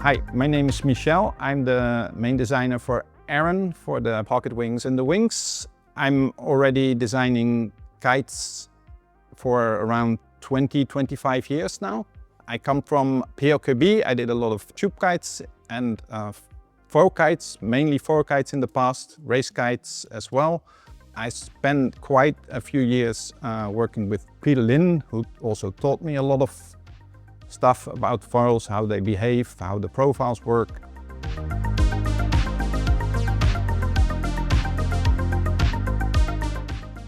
Hi, my name is Michel. I'm the main designer for Aeryn for the pocket wings and the wings. I'm already designing kites for around 20-25 years now. I come from PLKB. I did a lot of tube kites and foil kites, mainly foil kites in the past, race kites as well. I spent quite a few years working with Peter Lynn, who also taught me a lot of stuff about foils, how they behave, how the profiles work.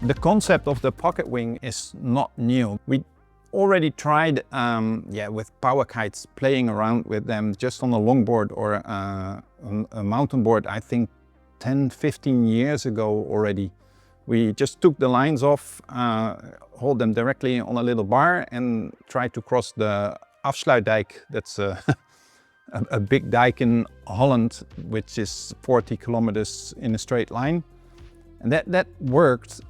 The concept of the pocket wing is not new. We already tried with power kites, playing around with them just on a longboard or on a mountain board, I think 10-15 years ago already. We just took the lines off, hold them directly on a little bar and tried to cross the Afsluitdijk. That's a big dike in Holland, which is 40 kilometers in a straight line. And that worked.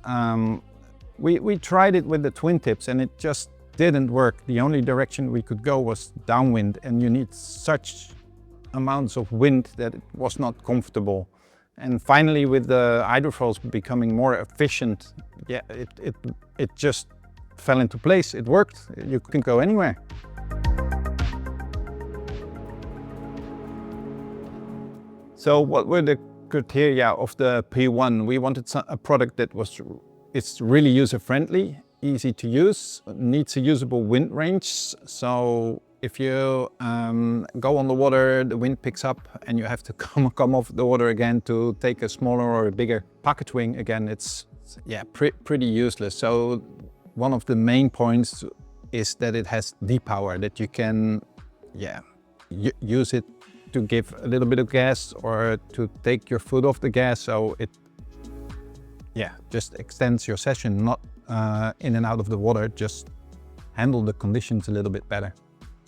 We tried it with the twin tips and it just didn't work. The only direction we could go was downwind, and you need such amounts of wind that it was not comfortable. And finally, with the hydrofoils becoming more efficient, it just fell into place. It worked. You can go anywhere. So what were the criteria of the P1? We wanted a product that it's really user-friendly, easy to use, needs a usable wind range. So if you go on the water, the wind picks up and you have to come off the water again to take a smaller or a bigger pocket wing again, it's pretty useless. So one of the main points is that it has D-power, that you can use it to give a little bit of gas or to take your foot off the gas. So it just extends your session, not in and out of the water, just handle the conditions a little bit better.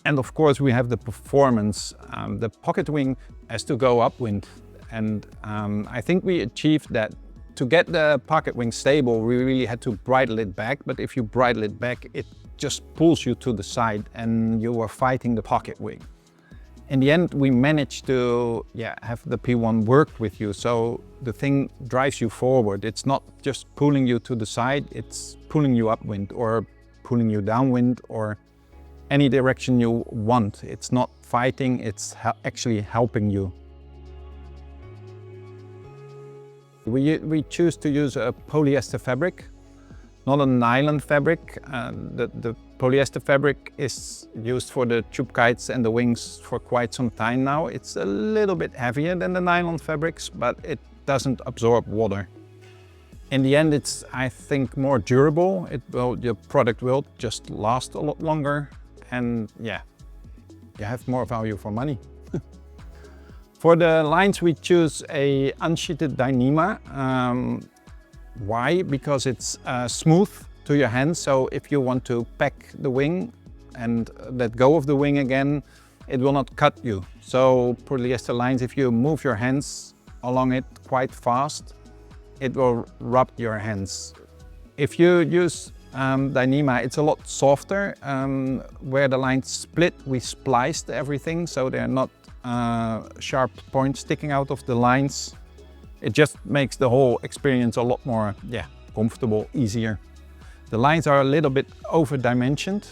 And of course we have the performance. The pocket wing has to go upwind, and I think we achieved that. To get the pocket wing stable, we really had to bridle it back, but if you bridle it back, it just pulls you to the side and you are fighting the pocket wing. In the end, we managed to have the P1 work with you, so the thing drives you forward. It's not just pulling you to the side, it's pulling you upwind or pulling you downwind or any direction you want. It's not fighting, it's actually helping you. We choose to use a polyester fabric, not a nylon fabric. The polyester fabric is used for the tube kites and the wings for quite some time now. It's a little bit heavier than the nylon fabrics, but it doesn't absorb water. In the end, it's, I think, more durable. Your product will just last a lot longer, and you have more value for money. For the lines, we choose a unsheeted Dyneema. Why? Because it's smooth to your hands, so if you want to pack the wing and let go of the wing again, it will not cut you. So polyester lines, if you move your hands along it quite fast, it will rub your hands. If you use Dyneema, it's a lot softer. Where the lines split, we spliced everything, so they're not sharp points sticking out of the lines. It just makes the whole experience a lot more comfortable, easier. The lines are a little bit over-dimensioned.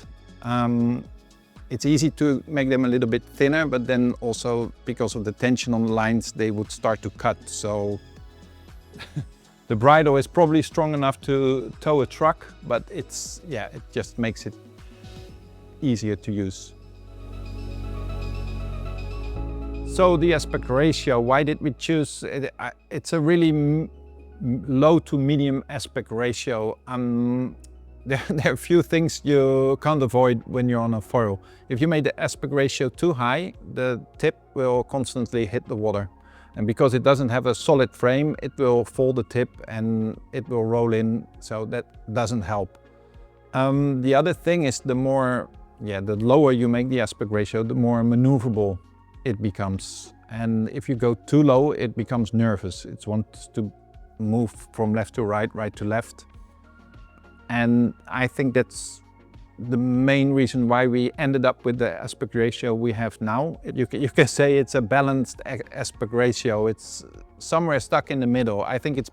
It's easy to make them a little bit thinner, but then also because of the tension on the lines, they would start to cut. So the bridle is probably strong enough to tow a truck, but it just makes it easier to use. So the aspect ratio, why did we choose it? It's a really low to medium aspect ratio. There are a few things you can't avoid when you're on a foil. If you make the aspect ratio too high, the tip will constantly hit the water. And because it doesn't have a solid frame, it will fold the tip and it will roll in, so that doesn't help. The other thing is the lower you make the aspect ratio, the more maneuverable it becomes. And if you go too low, it becomes nervous. It wants to move from left to right, right to left. And I think that's the main reason why we ended up with the aspect ratio we have now. You can say it's a balanced aspect ratio. It's somewhere stuck in the middle. I think it's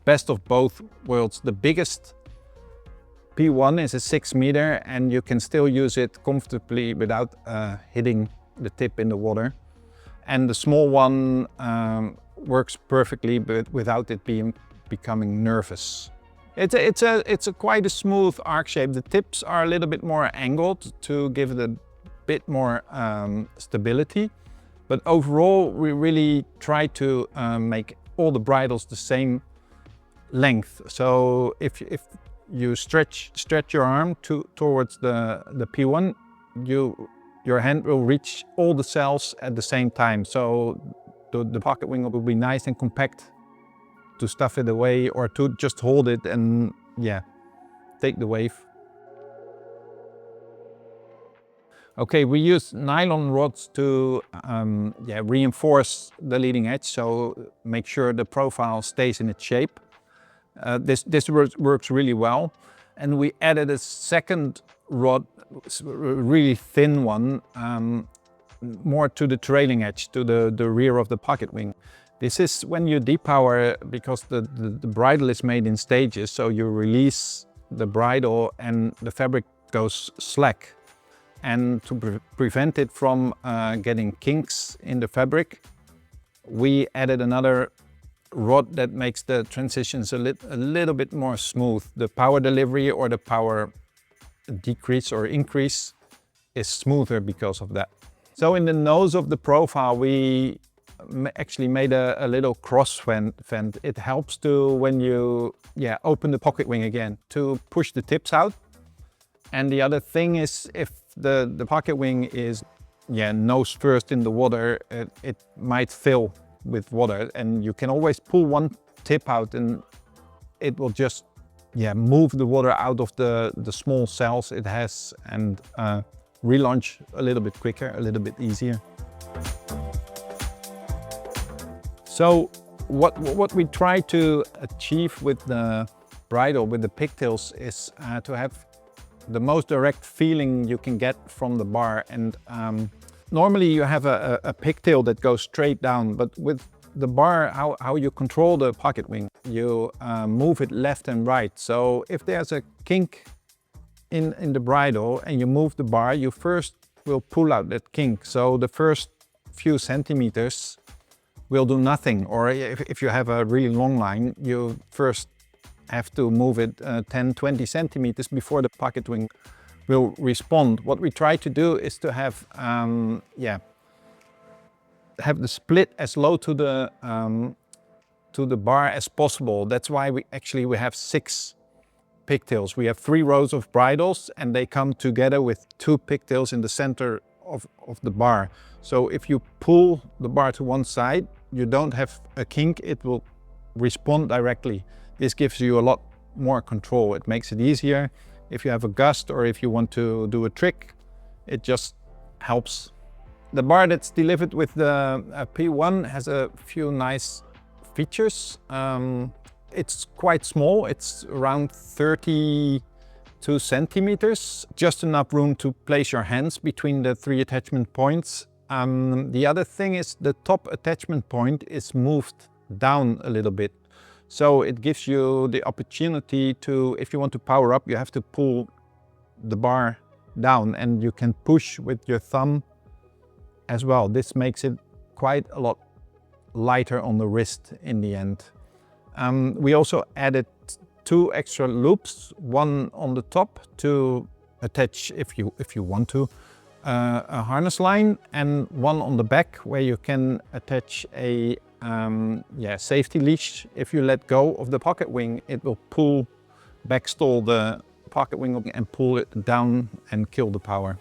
best of both worlds. The biggest P1 is a 6 meter and you can still use it comfortably without hitting the tip in the water. And the small one works perfectly, but without it becoming nervous. It's quite a smooth arc shape. The tips are a little bit more angled to give it a bit more stability. But overall, we really try to make all the bridles the same length. So if you stretch your arm towards the P1, your hand will reach all the cells at the same time. So the pocket wing will be nice and compact to stuff it away or to just hold it and take the wave. Okay, we use nylon rods to reinforce the leading edge, so make sure the profile stays in its shape. This works really well. And we added a second rod, a really thin one, more to the trailing edge, to the rear of the pocket wing. This is when you depower, because the bridle is made in stages, so you release the bridle and the fabric goes slack. And to prevent it from getting kinks in the fabric, we added another rod that makes the transitions a little bit more smooth. The power delivery or the power decrease or increase is smoother because of that. So in the nose of the profile, we actually made a little cross vent. It helps to, when you open the pocket wing again, to push the tips out. And the other thing is, if the pocket wing is nose first in the water, it might fill with water, and you can always pull one tip out and it will just move the water out of the small cells it has and relaunch a little bit quicker, a little bit easier. So what we try to achieve with the bridle, with the pigtails, is to have the most direct feeling you can get from the bar. And normally you have a pigtail that goes straight down, but with the bar, how you control the pocket wing, you move it left and right. So if there's a kink in the bridle and you move the bar, you first will pull out that kink. So the first few centimeters will do nothing. Or if you have a really long line, you first have to move it 10-20 centimeters before the pocket wing will respond. What we try to do is to have the split as low to the bar as possible. That's why we have 6 pigtails. We have 3 rows of bridles and they come together with 2 pigtails in the center of the bar. So if you pull the bar to one side, you don't have a kink, it will respond directly. This gives you a lot more control. It makes it easier. If you have a gust or if you want to do a trick, it just helps. The bar that's delivered with the P1 has a few nice features. It's quite small. It's around 32 centimeters, just enough room to place your hands between the 3 attachment points. The other thing is the top attachment point is moved down a little bit. So it gives you the opportunity to, if you want to power up, you have to pull the bar down and you can push with your thumb as well. This makes it quite a lot lighter on the wrist in the end. We also added 2 extra loops, one on the top to attach, if you want to, a harness line, and one on the back where you can attach a safety leash. If you let go of the pocket wing, it will backstall the pocket wing and pull it down and kill the power.